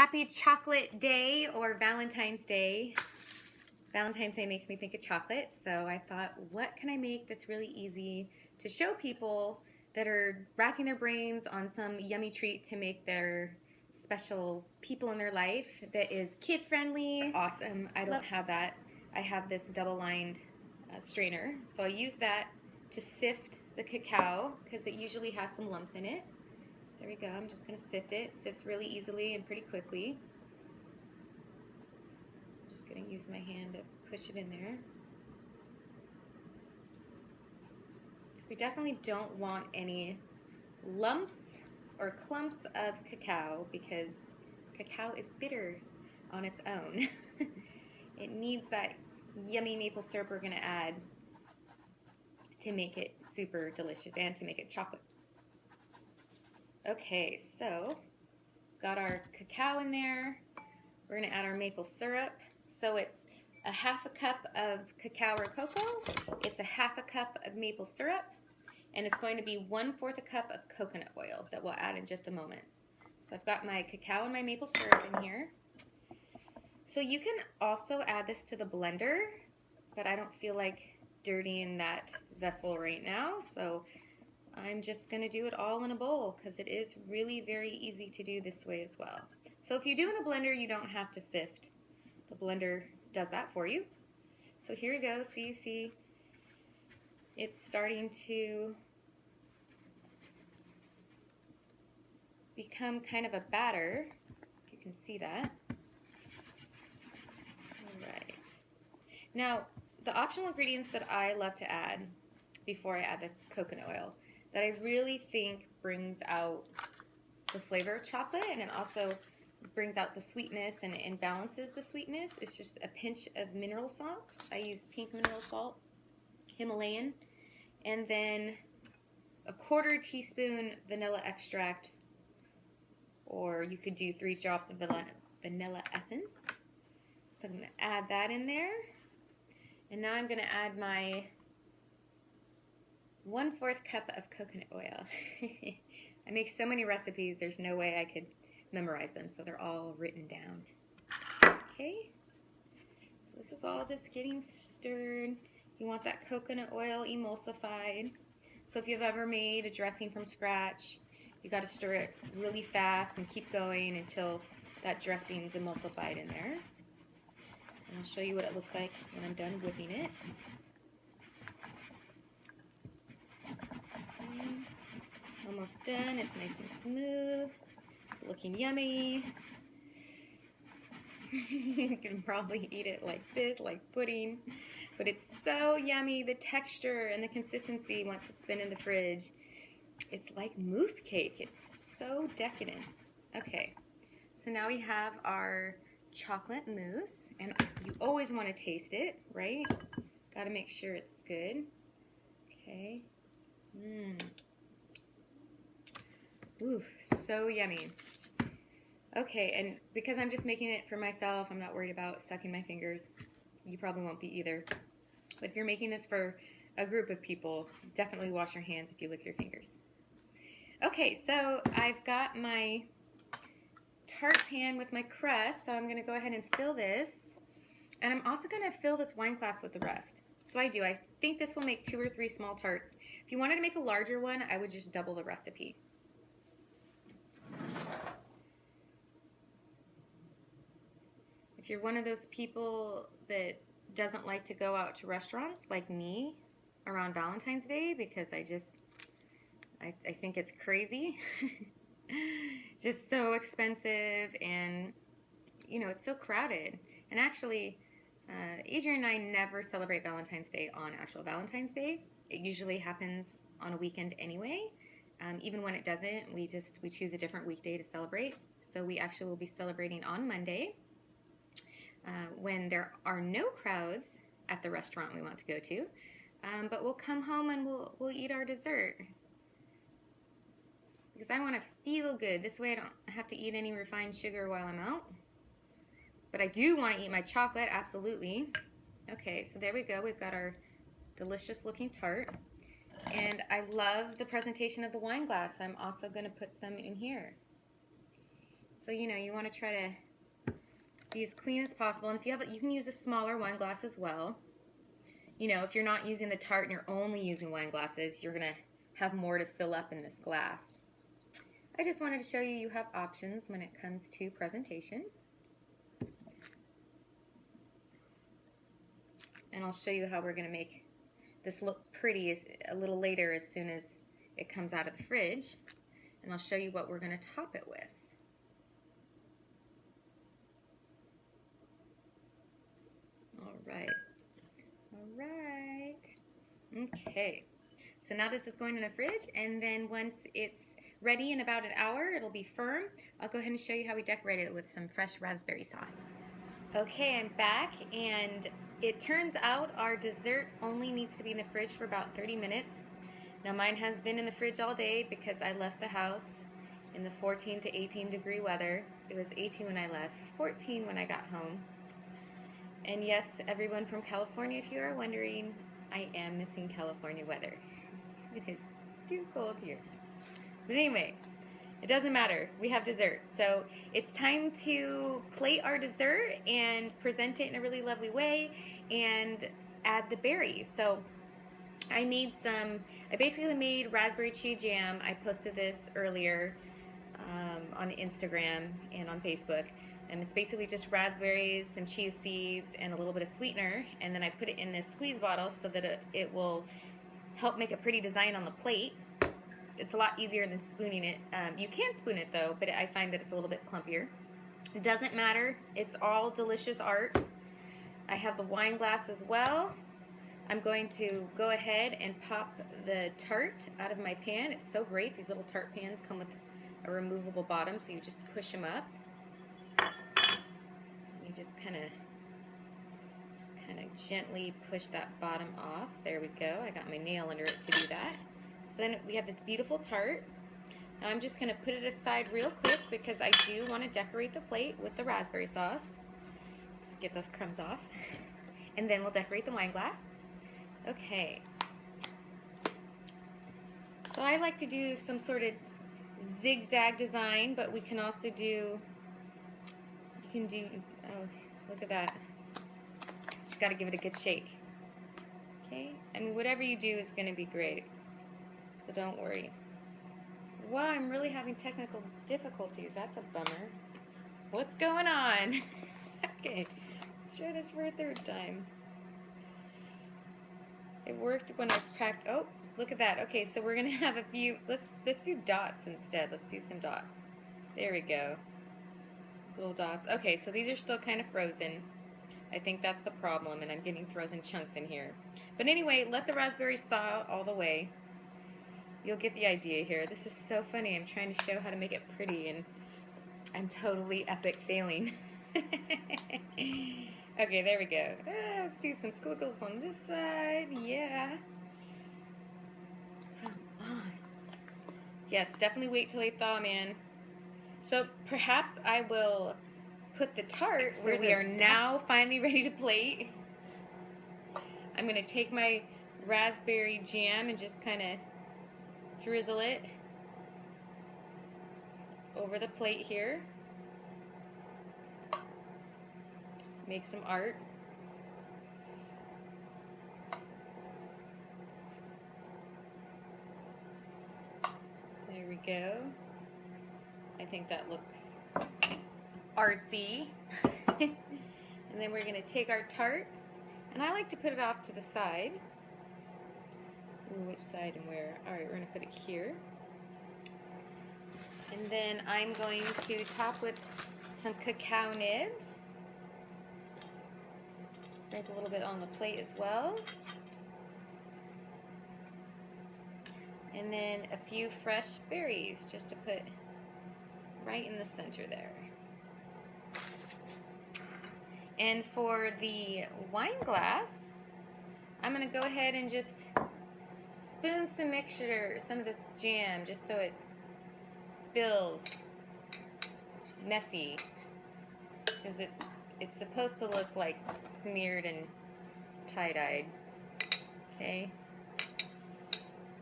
Happy Chocolate Day or Valentine's Day. Valentine's Day makes me think of chocolate, so I thought, what can I make that's really easy to show people that are racking their brains on some yummy treat to make their special people in their life that is kid-friendly. Awesome. I don't have that. I have this double-lined strainer, so I use that to sift the cacao because it usually has some lumps in it. There we go. I'm just going to sift it. It sifts really easily and pretty quickly. I'm just going to use my hand to push it in there. Because we definitely don't want any lumps or clumps of cacao because cacao is bitter on its own. It needs that yummy maple syrup we're going to add to make it super delicious and to make it chocolate. Okay, so got our cacao in there. We're going to add our maple syrup. So it's a half a cup of cacao or cocoa. It's a half a cup of maple syrup. And it's going to be 1/4 a cup of coconut oil that we'll add in just a moment. So I've got my cacao and my maple syrup in here. So you can also add this to the blender, but I don't feel like dirtying that vessel right now. So I'm just going to do it all in a bowl because it is really very easy to do this way as well. So if you do in a blender, you don't have to sift. The blender does that for you. So here we go. So you see it's starting to become kind of a batter. You can see that. All right. Now, the optional ingredients that I love to add before I add the coconut oil that I really think brings out the flavor of chocolate, and it also brings out the sweetness and balances the sweetness, is just a pinch of mineral salt. I use pink mineral salt, Himalayan, and then a 1/4 teaspoon vanilla extract, or you could do 3 drops of vanilla essence. So I'm going to add that in there, and now I'm going to add my 1/4 cup of coconut oil. I make so many recipes, there's no way I could memorize them, so they're all written down. Okay, so this is all just getting stirred. You want that coconut oil emulsified. So if you've ever made a dressing from scratch, you got to stir it really fast and keep going until that dressing's emulsified in there. And I'll show you what it looks like when I'm done whipping it. Almost done. It's nice and smooth. It's looking yummy. You can probably eat it like this, like pudding. But it's so yummy. The texture and the consistency once it's been in the fridge. It's like mousse cake. It's so decadent. Okay, so now we have our chocolate mousse. And you always want to taste it, right? Got to make sure it's good. Okay. Ooh, so yummy. Okay, and because I'm just making it for myself, I'm not worried about sucking my fingers. You probably won't be either. But if you're making this for a group of people, definitely wash your hands if you lick your fingers. Okay, so I've got my tart pan with my crust, so I'm going to go ahead and fill this. And I'm also going to fill this wine glass with the rest. So I think this will make 2 or 3 small tarts. If you wanted to make a larger one, I would just double the recipe. If you're one of those people that doesn't like to go out to restaurants like me around Valentine's Day, because I think it's crazy, just so expensive, and you know, it's so crowded. And actually, Adrian and I never celebrate Valentine's Day on actual Valentine's Day. It usually happens on a weekend anyway. Even when it doesn't, we choose a different weekday to celebrate. So we actually will be celebrating on Monday, when there are no crowds at the restaurant we want to go to, but we'll come home and we'll eat our dessert, because I want to feel good. This way I don't have to eat any refined sugar while I'm out, but I do want to eat my chocolate, absolutely. Okay, so there we go. We've got our delicious looking tart, and I love the presentation of the wine glass. I'm also going to put some in here. So, you know, you want to try to be as clean as possible. And if you have, you can use a smaller wine glass as well. You know, if you're not using the tart and you're only using wine glasses, you're going to have more to fill up in this glass. I just wanted to show you have options when it comes to presentation. And I'll show you how we're going to make this look pretty a little later as soon as it comes out of the fridge. And I'll show you what we're going to top it with. Alright. Okay. So now this is going in the fridge, and then once it's ready in about an hour, it'll be firm. I'll go ahead and show you how we decorate it with some fresh raspberry sauce. Okay, I'm back, and it turns out our dessert only needs to be in the fridge for about 30 minutes. Now mine has been in the fridge all day because I left the house in the 14 to 18 degree weather. It was 18 when I left, 14 when I got home. And yes, everyone from California, if you are wondering, I am missing California weather. It is too cold here. But anyway, it doesn't matter. We have dessert. So it's time to plate our dessert and present it in a really lovely way and add the berries. So I basically made raspberry chia jam. I posted this earlier on Instagram and on Facebook. And it's basically just raspberries, some chia seeds, and a little bit of sweetener. And then I put it in this squeeze bottle so that it will help make a pretty design on the plate. It's a lot easier than spooning it. You can spoon it though, but I find that it's a little bit clumpier. It doesn't matter. It's all delicious art. I have the wine glass as well. I'm going to go ahead and pop the tart out of my pan. It's so great. These little tart pans come with a removable bottom, so you just push them up. You just kind of gently push that bottom off. There we go. I got my nail under it to do that. So then we have this beautiful tart. Now I'm just going to put it aside real quick because I do want to decorate the plate with the raspberry sauce. Just get those crumbs off. And then we'll decorate the wine glass. Okay. So I like to do some sort of zigzag design, but we can also do, oh, look at that. Just got to give it a good shake. Okay? I mean, whatever you do is going to be great. So don't worry. Wow, I'm really having technical difficulties. That's a bummer. What's going on? Okay. Let's try this for a third time. It worked when I cracked. Oh, look at that. Okay, so we're going to have a few. Let's do dots instead. Let's do some dots. There we go. Little dots. Okay, so these are still kind of frozen. I think that's the problem, and I'm getting frozen chunks in here. But anyway, let the raspberries thaw out all the way. You'll get the idea here. This is so funny. I'm trying to show how to make it pretty, and I'm totally epic failing. Okay, there we go. Let's do some squiggles on this side. Yeah. Come on. Yes, definitely wait till they thaw, man. So perhaps I will put the tart where we are now finally ready to plate. I'm going to take my raspberry jam and just kind of drizzle it over the plate here. Make some art. There we go. I think that looks artsy. And then we're going to take our tart, and I like to put it off to the side. Ooh, which side and where? Alright, we're going to put it here. And then I'm going to top with some cacao nibs. Sprinkle a little bit on the plate as well. And then a few fresh berries just to put right in the center there. And for the wine glass, I'm going to go ahead and just spoon some mixture, some of this jam, just so it spills messy, because it's supposed to look like smeared and tie-dyed. Okay,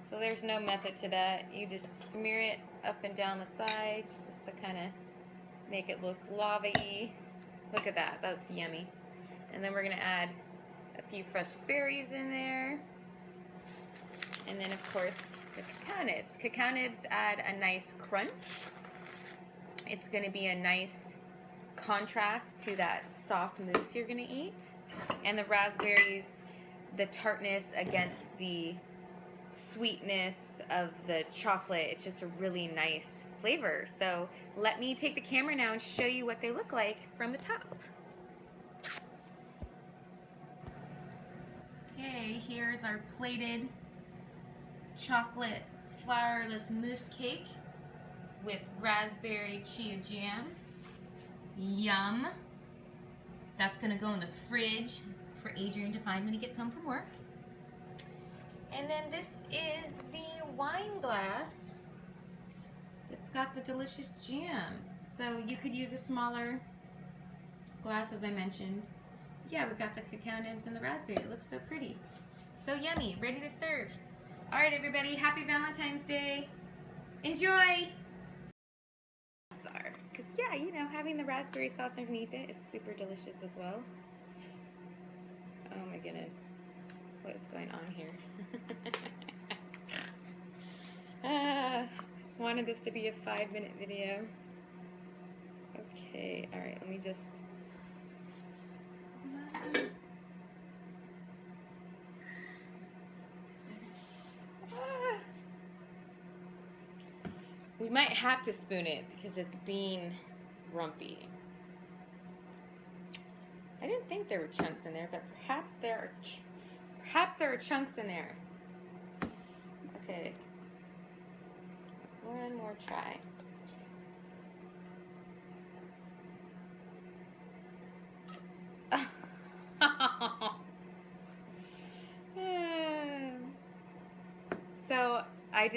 so there's no method to that. You just smear it up and down the sides just to kind of make it look lava-y. Look at that, that looks yummy. And then we're gonna add a few fresh berries in there. And then of course, the cacao nibs. Cacao nibs add a nice crunch. It's gonna be a nice contrast to that soft mousse you're gonna eat. And the raspberries, the tartness against the sweetness of the chocolate, it's just a really nice flavor. So let me take the camera now and show you what they look like from the top. Okay, here's our plated chocolate flourless mousse cake with raspberry chia jam. Yum. That's gonna go in the fridge for Adrian to find when he gets home from work. And then this is the wine glass that's got the delicious jam. So you could use a smaller glass, as I mentioned. Yeah, we've got the cacao nibs and the raspberry. It looks so pretty. So yummy, ready to serve. All right, everybody, happy Valentine's Day. Enjoy. Because yeah, you know, having the raspberry sauce underneath it is super delicious as well. Oh my goodness, what is going on here? Wanted this to be a 5-minute video. Okay, all right, let me just. We might have to spoon it because it's being rumpy. I didn't think there were chunks in there, but perhaps there are chunks in there. Okay. One more try. So I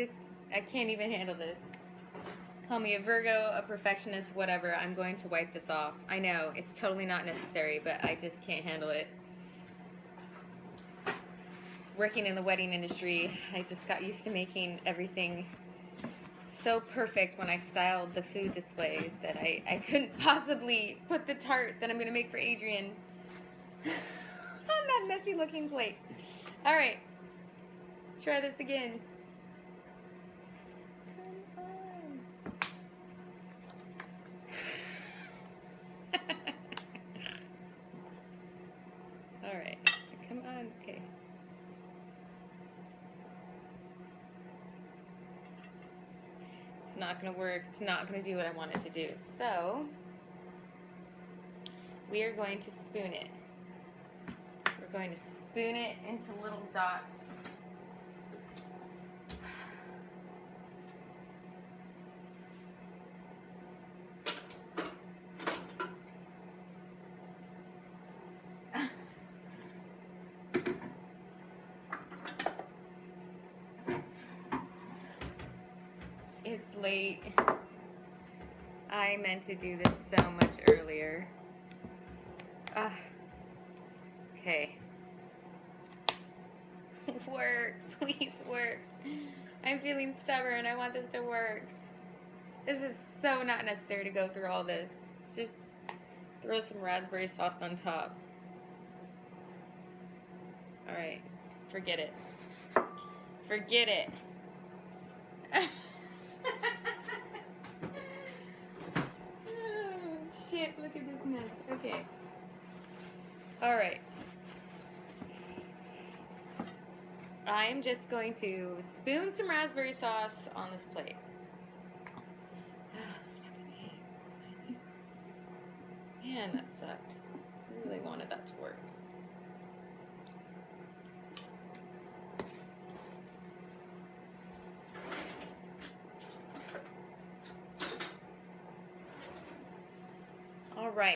can't even handle this. Call me a Virgo, a perfectionist, whatever. I'm going to wipe this off. I know, it's totally not necessary, but I just can't handle it. Working in the wedding industry, I just got used to making everything so perfect when I styled the food displays that I couldn't possibly put the tart that I'm going to make for Adrian on that messy looking plate. All right, let's try this again. All right, come on, okay. It's not gonna work, it's not gonna do what I want it to do. So, we are going to spoon it. We're going to spoon it into little dots. It's late. I meant to do this so much earlier. Okay. Work, please work. I'm feeling stubborn. I want this to work. This is so not necessary to go through all this. Just throw some raspberry sauce on top. All right, forget it. Forget it. Oh, shit, look at this mess. Okay. All right. I'm just going to spoon some raspberry sauce on this plate. Man, that sucked. I really wanted that to work. All right.